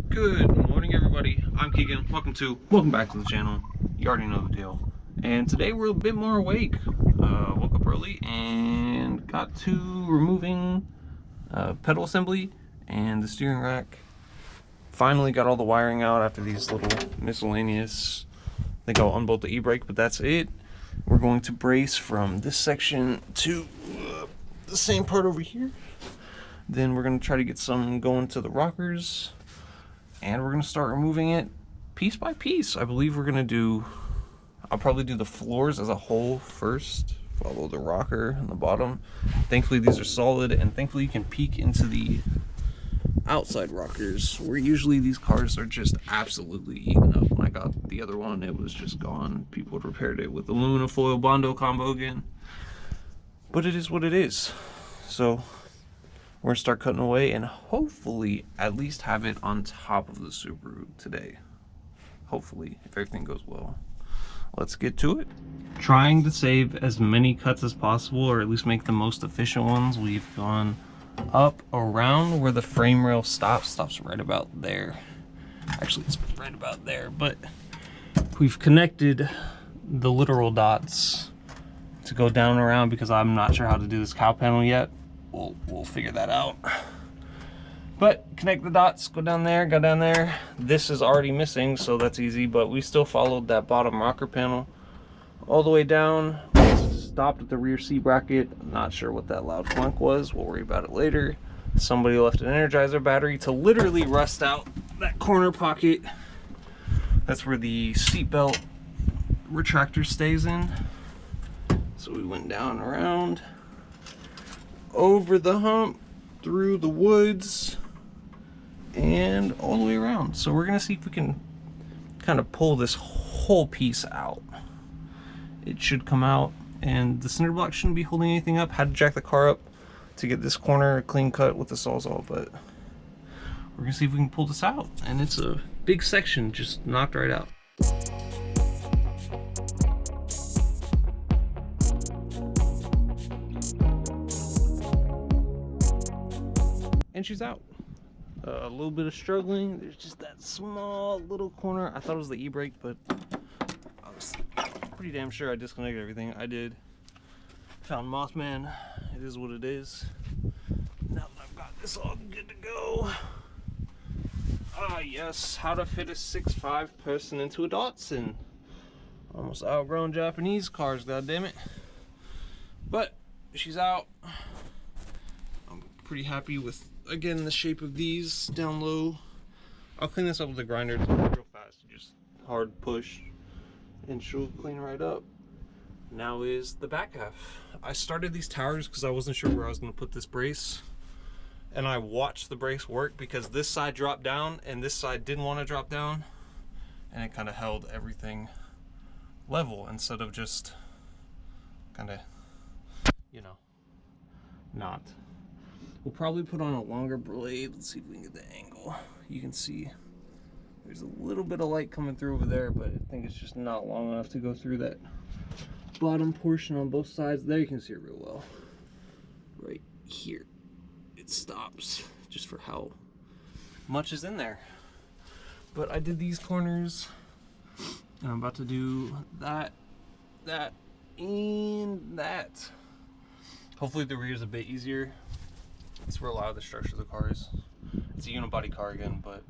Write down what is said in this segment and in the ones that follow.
Good morning, everybody. I'm Keegan. Welcome back to the channel. You already know the deal. And today we're a bit more awake. Woke up early and got to removing pedal assembly and the steering rack. Finally got all the wiring out after these little miscellaneous. I think I'll unbolt the e-brake, but that's it. We're going to brace from this section to the same part over here. Then we're going to try to get some going to the rockers. And we're going to start removing it piece by piece. I believe we're going to do, I'll probably do the floors as a whole first, follow the rocker on the bottom. Thankfully these are solid, and thankfully you can peek into the outside rockers, where usually these cars are just absolutely eaten up. When I got the other one, it was just gone. People had repaired it with aluminum foil Bondo combo again. But it is what it is. So we're gonna start cutting away and hopefully at least have it on top of the Subaru today. Hopefully, if everything goes well. Let's get to it. Trying to save as many cuts as possible, or at least make the most efficient ones. We've gone up around where the frame rail stops right about there. Actually, it's right about there, but we've connected the literal dots to go down and around because I'm not sure how to do this cowl panel yet. We'll figure that out. But connect the dots, go down there. This is already missing, so that's easy, but we still followed that bottom rocker panel all the way down. Stopped at the rear seat bracket. I'm not sure what that loud clunk was. We'll worry about it later. Somebody left an Energizer battery to literally rust out that corner pocket. That's where the seatbelt retractor stays in. So we went down around, over the hump, through the woods, and all the way around. So we're gonna see if we can kind of pull this whole piece out. It should come out, and the cinder block shouldn't be holding anything up. Had to jack the car up to get this corner clean cut with the Sawzall, but we're gonna see if we can pull this out. And it's a big section, just knocked right out. And she's out. A little bit of struggling. There's just that small little corner. I thought it was the e-brake, but I was pretty damn sure I disconnected everything. I did. Found Mothman. It is what it is. Now that I've got this all good to go. Ah, yes. How to fit a 6'5" person into a Datsun. Almost outgrown Japanese cars, goddammit. But she's out. I'm pretty happy with, again, the shape of these down low. I'll clean this up with the grinder. It's real fast, just hard push, and she'll clean right up. Now is the back half. I started these towers because I wasn't sure where I was going to put this brace, and I watched the brace work because this side dropped down and this side didn't want to drop down, and it kind of held everything level instead of just kind of, you know, not. We'll probably put on a longer blade. Let's see if we can get the angle. You can see there's a little bit of light coming through over there, but I think it's just not long enough to go through that bottom portion on both sides. There you can see it real well. Right here, it stops just for how much is in there. But I did these corners, and I'm about to do that, and that. Hopefully the rear is a bit easier. That's where a lot of the structure of the car is. It's a unibody car again, but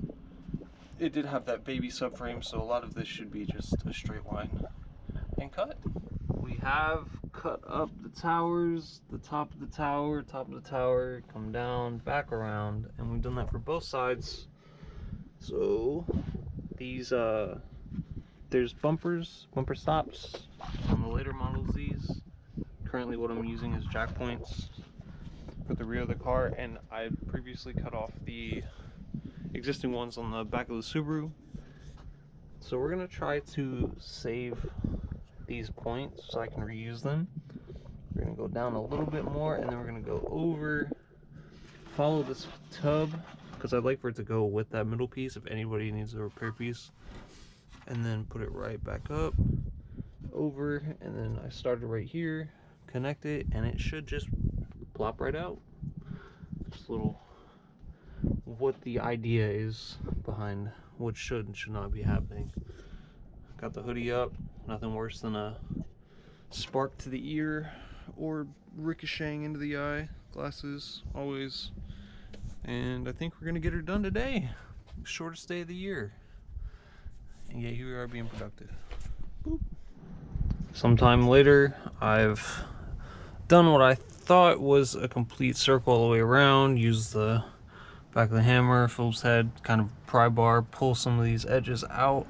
it did have that baby subframe, so a lot of this should be just a straight line and cut. We have cut up the towers, the top of the tower, come down, back around, and we've done that for both sides. So these, there's bumper stops on the later models. These currently what I'm using is jack points for the rear of the car, and I previously cut off the existing ones on the back of the Subaru. So we're gonna try to save these points so I can reuse them. We're gonna go down a little bit more, and then we're gonna go over, follow this tub, because I'd like for it to go with that middle piece if anybody needs a repair piece, and then put it right back up, over, and then I started right here, connect it, and it should just plop right out. Just a little what the idea is behind what should and should not be happening. Got the hoodie up, nothing worse than a spark to the ear or ricocheting into the eye. Glasses, always. And I think we're gonna get her done today. Shortest day of the year. And yeah, here we are being productive. Boop. Sometime later, I've done what I thought was a complete circle all the way around. Used the back of the hammer, Phillips head, kind of pry bar, pull some of these edges out.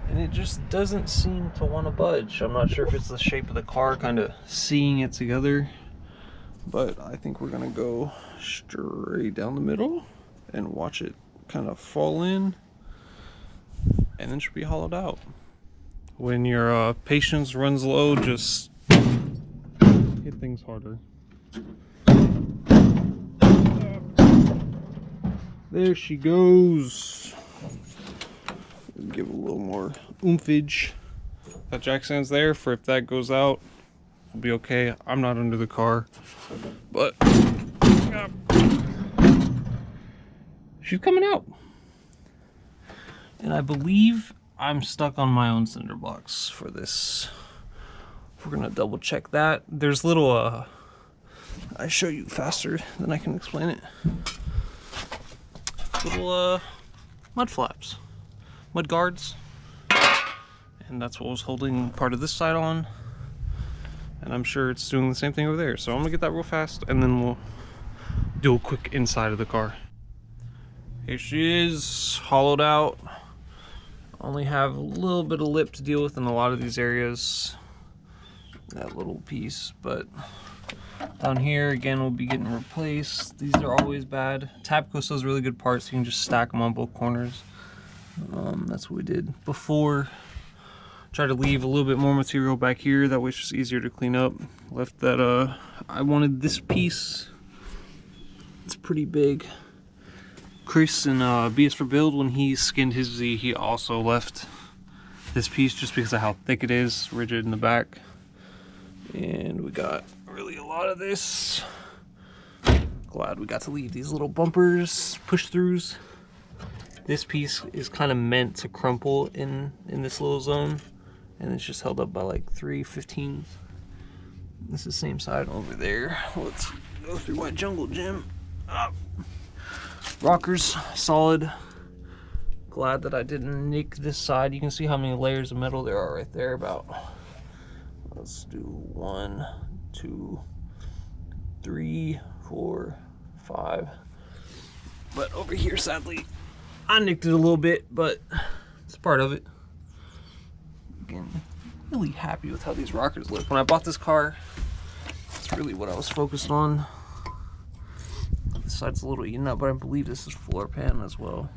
And it just doesn't seem to want to budge. I'm not sure if it's the shape of the car kind of seeing it together. But I think we're gonna go straight down the middle and watch it kind of fall in. And then should be hollowed out. When your patience runs low, just hit things harder. There she goes. Give it a little more oompage. That jack stand's there for if that goes out, it'll be okay. I'm not under the car, but she's coming out. And I believe I'm stuck on my own cinder blocks for this. We're gonna double check that. There's little, I show you faster than I can explain it. Little, mud flaps, mud guards. And that's what was holding part of this side on. And I'm sure it's doing the same thing over there. So I'm gonna get that real fast and then we'll do a quick inside of the car. Here she is, hollowed out. Only have a little bit of lip to deal with in a lot of these areas. That little piece, but down here again we'll be getting replaced. These are always bad. Tabco sells really good parts, so you can just stack them on both corners. That's what we did before. Try to leave a little bit more material back here, that way it's just easier to clean up. Left that, I wanted this piece. It's pretty big. Chris in BS for Build, when he skinned his Z, he also left this piece just because of how thick it is, rigid in the back. And we got really a lot of this. Glad we got to leave these little bumpers, push-throughs. This piece is kind of meant to crumple in this little zone, and it's just held up by like 3/15. This is the same side over there. Let's go through my jungle gym. Up. Rockers, solid. Glad that I didn't nick this side. You can see how many layers of metal there are right there. About, let's do 1, 2, 3, 4, 5. But over here, sadly, I nicked it a little bit, but it's part of it. Again, really happy with how these rockers look. When I bought this car, that's really what I was focused on. This side's a little eaten up, but I believe this is floor pan as well.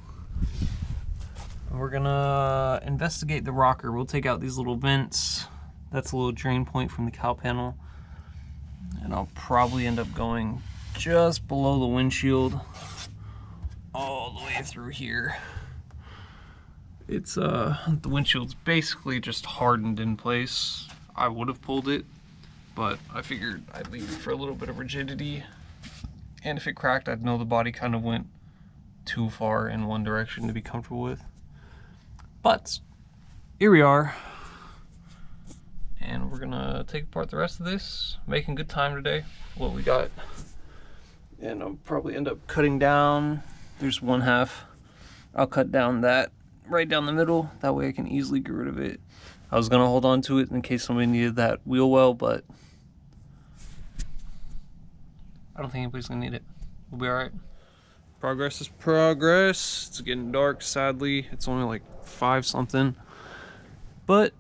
And we're gonna investigate the rocker. We'll take out these little vents. That's a little drain point from the cowl panel. And I'll probably end up going just below the windshield, all the way through here. It's the windshield's basically just hardened in place. I would have pulled it, but I figured I'd leave it for a little bit of rigidity. And if it cracked, I'd know the body kind of went too far in one direction to be comfortable with. But here we are. And we're gonna take apart the rest of this. Making good time today, what we got. And I'll probably end up cutting down. There's 1/2. I'll cut down that right down the middle. That way I can easily get rid of it. I was gonna hold on to it in case somebody needed that wheel well, but I don't think anybody's gonna need it. We'll be all right. Progress is progress. It's getting dark, sadly. It's only like 5 something. But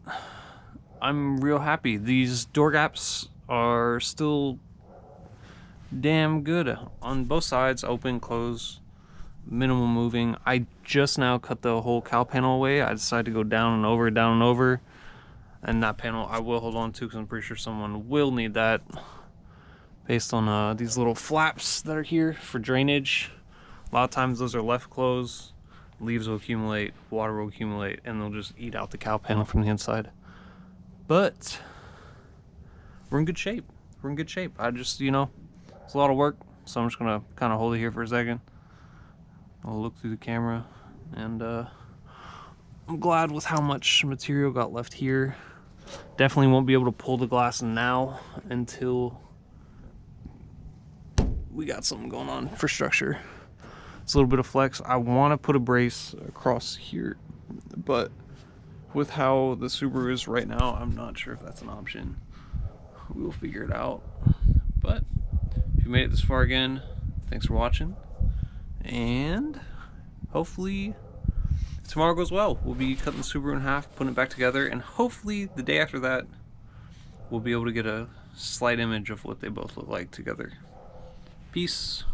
I'm real happy. These door gaps are still damn good on both sides. Open, close, minimal moving. I just now cut the whole cowl panel away. I decided to go down and over, down and over. And that panel I will hold on to because I'm pretty sure someone will need that. Based on these little flaps that are here for drainage. A lot of times those are left closed. Leaves will accumulate, water will accumulate, and they'll just eat out the cowl panel from the inside. But we're in good shape. We're in good shape. I just, you know, it's a lot of work, so I'm just gonna kind of hold it here for a second. I'll look through the camera, and I'm glad with how much material got left here. Definitely won't be able to pull the glass now until we got something going on for structure. It's a little bit of flex. I want to put a brace across here, but with how the Subaru is right now, I'm not sure if that's an option. We will figure it out. But if you made it this far again, thanks for watching, and hopefully tomorrow goes well. We'll be cutting the Subaru in half, putting it back together, and hopefully the day after that we'll be able to get a slight image of what they both look like together. Peace.